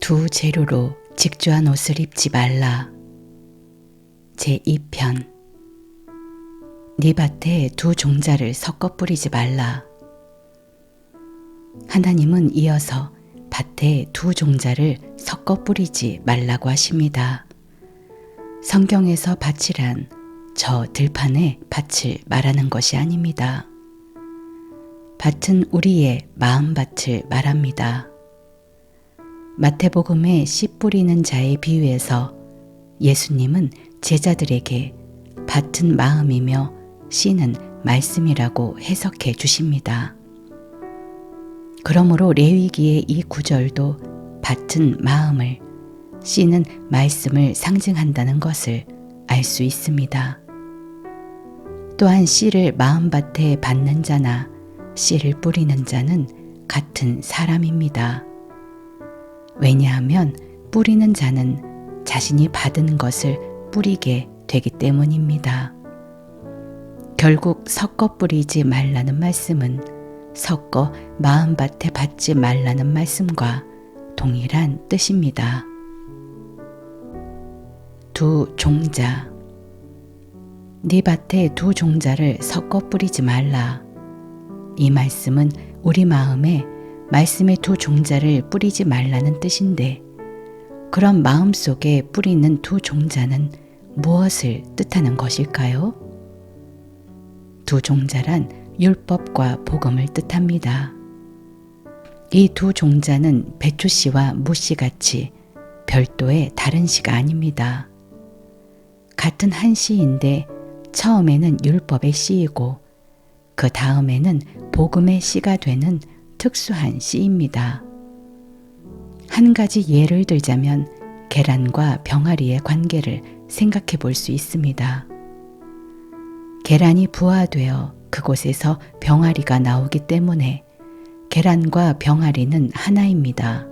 두 재료로 직조한 옷을 입지 말라. 제2편. 네 밭에 두 종자를 섞어 뿌리지 말라. 하나님은 이어서 밭에 두 종자를 섞어 뿌리지 말라고 하십니다. 성경에서 밭이란 저 들판의 밭을 말하는 것이 아닙니다. 밭은 우리의 마음밭을 말합니다. 마태복음의 씨 뿌리는 자의 비유에서 예수님은 제자들에게 밭은 마음이며 씨는 말씀이라고 해석해 주십니다. 그러므로 레위기의 이 구절도 밭은 마음을, 씨는 말씀을 상징한다는 것을 알 수 있습니다. 또한 씨를 마음밭에 받는 자나 씨를 뿌리는 자는 같은 사람입니다. 왜냐하면 뿌리는 자는 자신이 받은 것을 뿌리게 되기 때문입니다. 결국 섞어 뿌리지 말라는 말씀은 섞어 마음밭에 받지 말라는 말씀과 동일한 뜻입니다. 두 종자. 네 밭에 두 종자를 섞어 뿌리지 말라. 이 말씀은 우리 마음에 말씀의 두 종자를 뿌리지 말라는 뜻인데, 그런 마음 속에 뿌리는 두 종자는 무엇을 뜻하는 것일까요? 두 종자란 율법과 복음을 뜻합니다. 이 두 종자는 배추씨와 무씨 같이 별도의 다른 씨가 아닙니다. 같은 한 씨인데 처음에는 율법의 씨이고 그 다음에는 복음의 씨가 되는 특수한 씨입니다. 한 가지 예를 들자면 계란과 병아리의 관계를 생각해 볼 수 있습니다. 계란이 부화되어 그곳에서 병아리가 나오기 때문에 계란과 병아리는 하나입니다.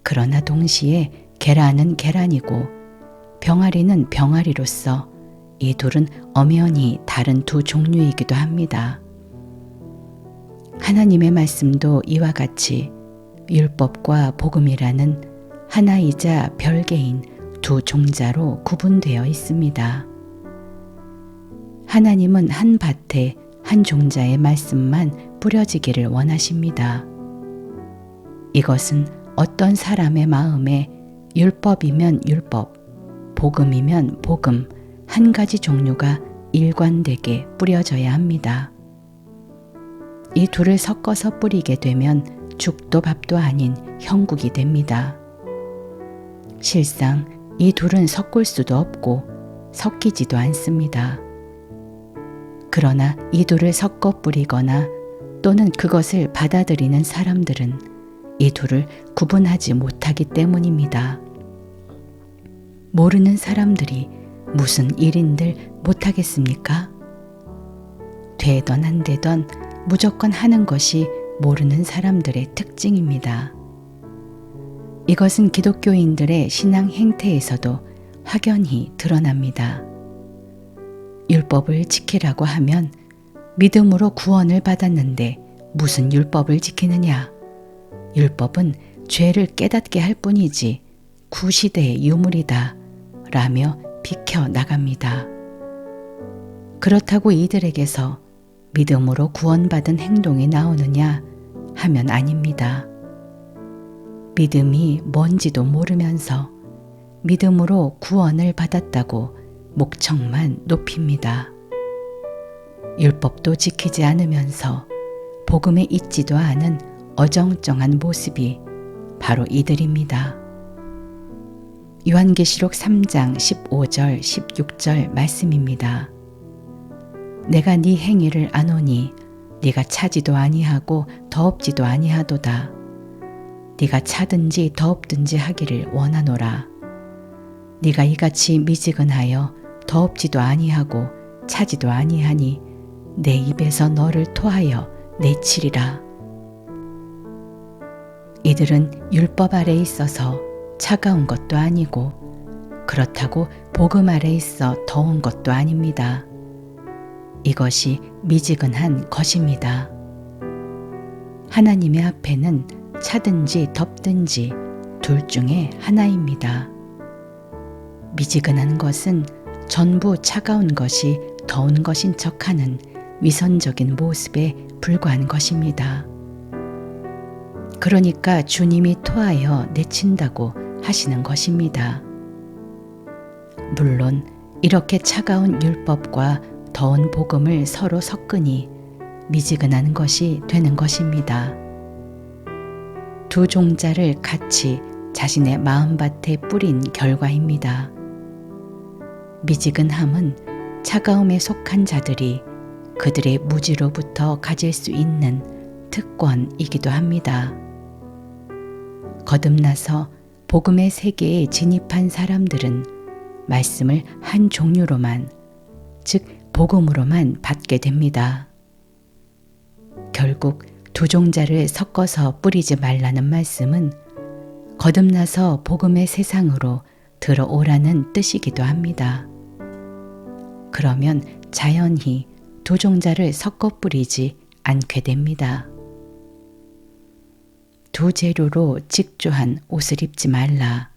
그러나 동시에 계란은 계란이고 병아리는 병아리로서 이 둘은 엄연히 다른 두 종류이기도 합니다. 하나님의 말씀도 이와 같이 율법과 복음이라는 하나이자 별개인 두 종자로 구분되어 있습니다. 하나님은 한 밭에 한 종자의 말씀만 뿌려지기를 원하십니다. 이것은 어떤 사람의 마음에 율법이면 율법, 복음이면 복음, 한 가지 종류가 일관되게 뿌려져야 합니다. 이 둘을 섞어서 뿌리게 되면 죽도 밥도 아닌 형국이 됩니다. 실상 이 둘은 섞을 수도 없고 섞이지도 않습니다. 그러나 이 둘을 섞어 뿌리거나 또는 그것을 받아들이는 사람들은 이 둘을 구분하지 못하기 때문입니다. 모르는 사람들이 무슨 일인들 못하겠습니까? 되던 안 되던 무조건 하는 것이 모르는 사람들의 특징입니다. 이것은 기독교인들의 신앙 행태에서도 확연히 드러납니다. 율법을 지키라고 하면 믿음으로 구원을 받았는데 무슨 율법을 지키느냐? 율법은 죄를 깨닫게 할 뿐이지 구시대의 유물이다 라며 비켜 나갑니다. 그렇다고 이들에게서 믿음으로 구원받은 행동이 나오느냐 하면 아닙니다. 믿음이 뭔지도 모르면서 믿음으로 구원을 받았다고 목청만 높입니다. 율법도 지키지 않으면서 복음에 있지도 않은 어정쩡한 모습이 바로 이들입니다. 요한계시록 3장 15절 16절 말씀입니다. 내가 네 행위를 아노니 네가 차지도 아니하고 더없지도 아니하도다. 네가 차든지 더없든지 하기를 원하노라. 네가 이같이 미지근하여 더없지도 아니하고 차지도 아니하니 내 입에서 너를 토하여 내치리라. 이들은 율법 아래 있어서 차가운 것도 아니고 그렇다고 복음 아래 있어 더운 것도 아닙니다. 이것이 미지근한 것입니다. 하나님의 앞에는 차든지 덥든지 둘 중에 하나입니다. 미지근한 것은 전부 차가운 것이 더운 것인 척하는 위선적인 모습에 불과한 것입니다. 그러니까 주님이 토하여 내친다고 하시는 것입니다. 물론 이렇게 차가운 율법과 더운 복음을 서로 섞으니 미지근한 것이 되는 것입니다. 두 종자를 같이 자신의 마음밭에 뿌린 결과입니다. 미지근함은 차가움에 속한 자들이 그들의 무지로부터 가질 수 있는 특권이기도 합니다. 거듭나서 복음의 세계에 진입한 사람들은 말씀을 한 종류로만, 즉 복음으로만 받게 됩니다. 결국 두 종자를 섞어서 뿌리지 말라는 말씀은 거듭나서 복음의 세상으로 들어오라는 뜻이기도 합니다. 그러면 자연히 두 종자를 섞어 뿌리지 않게 됩니다. 두 재료로 직조한 옷을 입지 말라.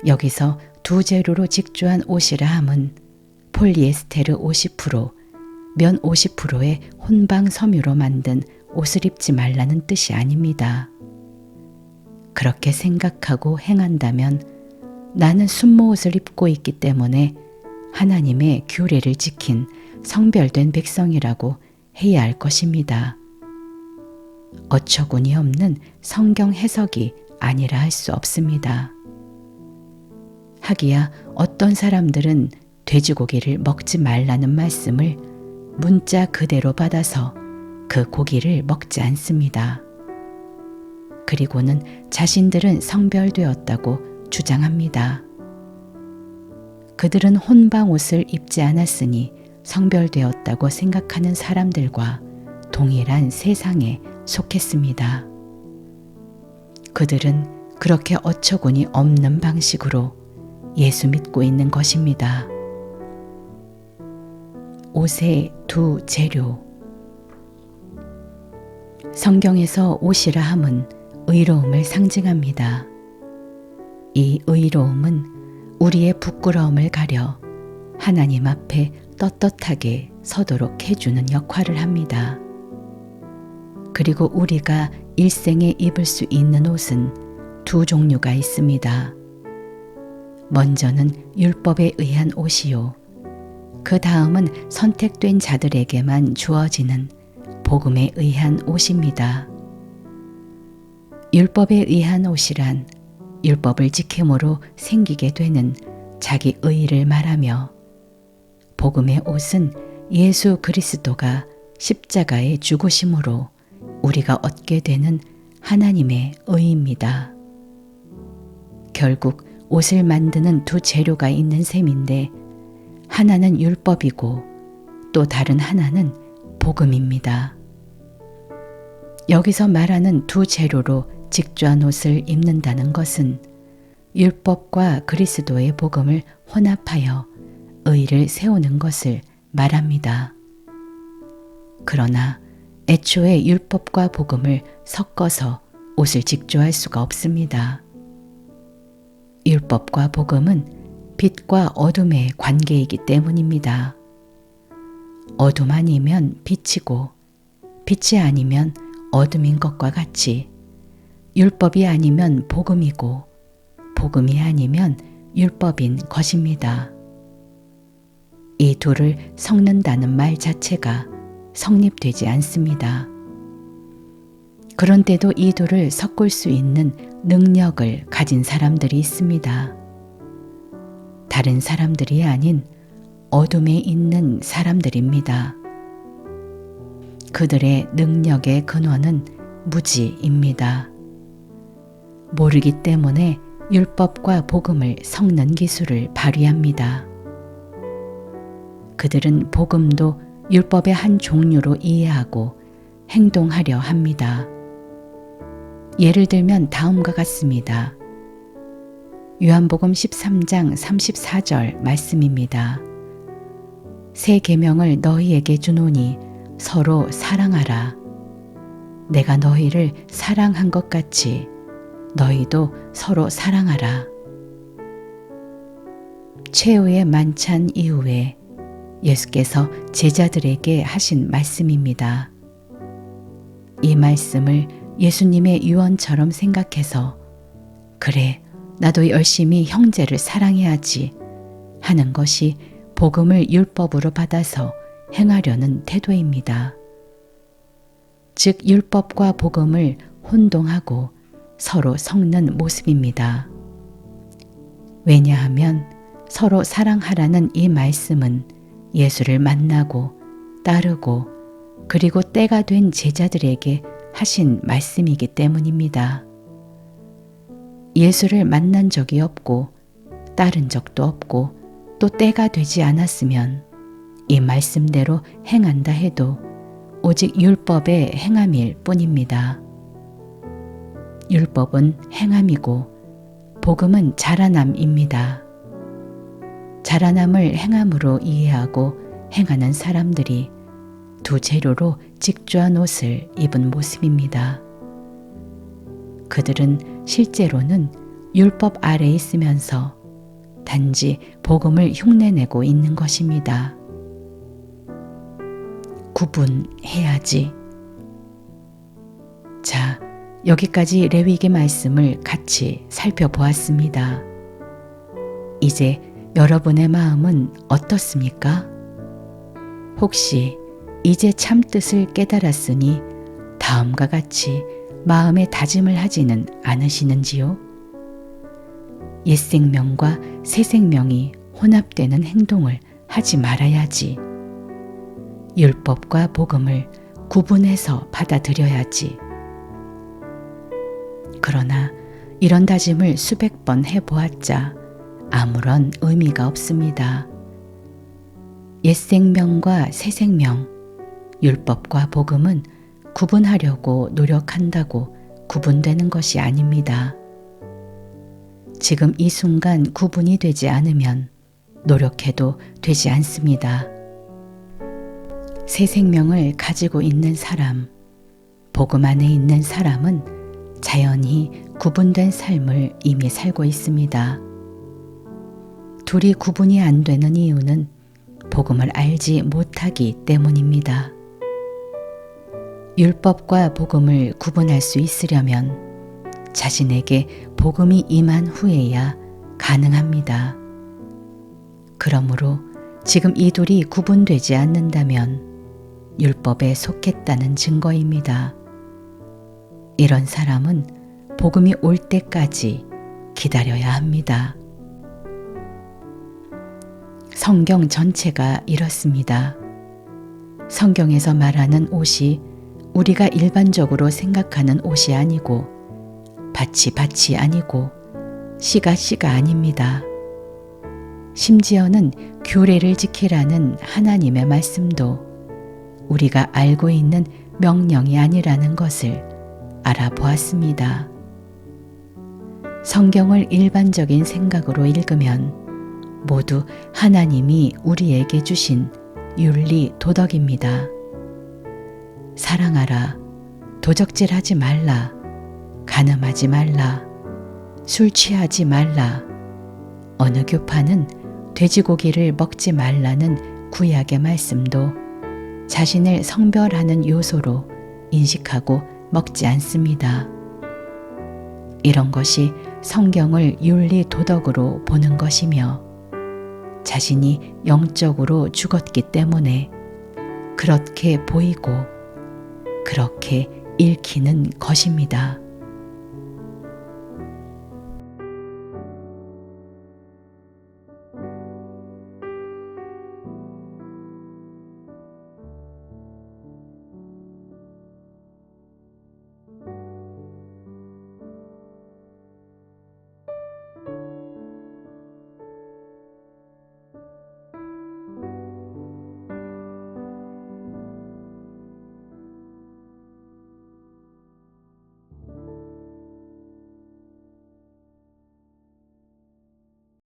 여기서 두 재료로 직조한 옷이라 함은 폴리에스테르 50%, 면 50%의 혼방 섬유로 만든 옷을 입지 말라는 뜻이 아닙니다. 그렇게 생각하고 행한다면 나는 순모옷을 입고 있기 때문에 하나님의 규례를 지킨 성별된 백성이라고 해야 할 것입니다. 어처구니 없는 성경 해석이 아니라 할 수 없습니다. 하기야 어떤 사람들은 돼지고기를 먹지 말라는 말씀을 문자 그대로 받아서 그 고기를 먹지 않습니다. 그리고는 자신들은 성별되었다고 주장합니다. 그들은 혼방 옷을 입지 않았으니 성별되었다고 생각하는 사람들과 동일한 세상에 속했습니다. 그들은 그렇게 어처구니 없는 방식으로 예수 믿고 있는 것입니다. 옷의 두 재료. 성경에서 옷이라 함은 의로움을 상징합니다. 이 의로움은 우리의 부끄러움을 가려 하나님 앞에 떳떳하게 서도록 해주는 역할을 합니다. 그리고 우리가 일생에 입을 수 있는 옷은 두 종류가 있습니다. 먼저는 율법에 의한 옷이요. 그 다음은 선택된 자들에게만 주어지는 복음에 의한 옷입니다. 율법에 의한 옷이란 율법을 지킴으로 생기게 되는 자기 의의를 말하며, 복음의 옷은 예수 그리스도가 십자가에 죽으심으로 우리가 얻게 되는 하나님의 의입니다. 결국 옷을 만드는 두 재료가 있는 셈인데 하나는 율법이고 또 다른 하나는 복음입니다. 여기서 말하는 두 재료로 직조한 옷을 입는다는 것은 율법과 그리스도의 복음을 혼합하여 의를 세우는 것을 말합니다. 그러나 애초에 율법과 복음을 섞어서 옷을 직조할 수가 없습니다. 율법과 복음은 빛과 어둠의 관계이기 때문입니다. 어둠 아니면 빛이고 빛이 아니면 어둠인 것과 같이 율법이 아니면 복음이고 복음이 아니면 율법인 것입니다. 이 둘을 섞는다는 말 자체가 성립되지 않습니다. 그런데도 이 둘을 섞을 수 있는 능력을 가진 사람들이 있습니다. 다른 사람들이 아닌 어둠에 있는 사람들입니다. 그들의 능력의 근원은 무지입니다. 모르기 때문에 율법과 복음을 섞는 기술을 발휘합니다. 그들은 복음도 율법의 한 종류로 이해하고 행동하려 합니다. 예를 들면 다음과 같습니다. 요한복음 13장 34절 말씀입니다. 새 계명을 너희에게 주노니 서로 사랑하라. 내가 너희를 사랑한 것 같이 너희도 서로 사랑하라. 최후의 만찬 이후에 예수께서 제자들에게 하신 말씀입니다. 이 말씀을 예수님의 유언처럼 생각해서 그래, 나도 열심히 형제를 사랑해야지 하는 것이 복음을 율법으로 받아서 행하려는 태도입니다. 즉 율법과 복음을 혼동하고 서로 섞는 모습입니다. 왜냐하면 서로 사랑하라는 이 말씀은 예수를 만나고 따르고 그리고 때가 된 제자들에게 하신 말씀이기 때문입니다. 예수를 만난 적이 없고 따른 적도 없고 또 때가 되지 않았으면 이 말씀대로 행한다 해도 오직 율법의 행함일 뿐입니다. 율법은 행함이고 복음은 자라남입니다. 자라남을 행함으로 이해하고 행하는 사람들이 두 재료로 직조한 옷을 입은 모습입니다. 그들은 실제로는 율법 아래에 있으면서 단지 복음을 흉내내고 있는 것입니다. 구분해야지. 자, 여기까지 레위기 말씀을 같이 살펴보았습니다. 이제 여러분의 마음은 어떻습니까? 혹시 이제 참 뜻을 깨달았으니 다음과 같이 마음의 다짐을 하지는 않으시는지요? 옛 생명과 새 생명이 혼합되는 행동을 하지 말아야지. 율법과 복음을 구분해서 받아들여야지. 그러나 이런 다짐을 수백 번 해보았자 아무런 의미가 없습니다. 옛 생명과 새 생명, 율법과 복음은 구분하려고 노력한다고 구분되는 것이 아닙니다. 지금 이 순간 구분이 되지 않으면 노력해도 되지 않습니다. 새 생명을 가지고 있는 사람, 복음 안에 있는 사람은 자연히 구분된 삶을 이미 살고 있습니다. 둘이 구분이 안 되는 이유는 복음을 알지 못하기 때문입니다. 율법과 복음을 구분할 수 있으려면 자신에게 복음이 임한 후에야 가능합니다. 그러므로 지금 이 둘이 구분되지 않는다면 율법에 속했다는 증거입니다. 이런 사람은 복음이 올 때까지 기다려야 합니다. 성경 전체가 이렇습니다. 성경에서 말하는 옷이 우리가 일반적으로 생각하는 옷이 아니고 밭이 아니고 씨가 아닙니다. 심지어는 규례를 지키라는 하나님의 말씀도 우리가 알고 있는 명령이 아니라는 것을 알아보았습니다. 성경을 일반적인 생각으로 읽으면 모두 하나님이 우리에게 주신 윤리 도덕입니다. 사랑하라, 도적질하지 말라, 간음하지 말라, 술 취하지 말라, 어느 교파는 돼지고기를 먹지 말라는 구약의 말씀도 자신을 성별하는 요소로 인식하고 먹지 않습니다. 이런 것이 성경을 윤리 도덕으로 보는 것이며 자신이 영적으로 죽었기 때문에 그렇게 보이고 그렇게 읽히는 것입니다.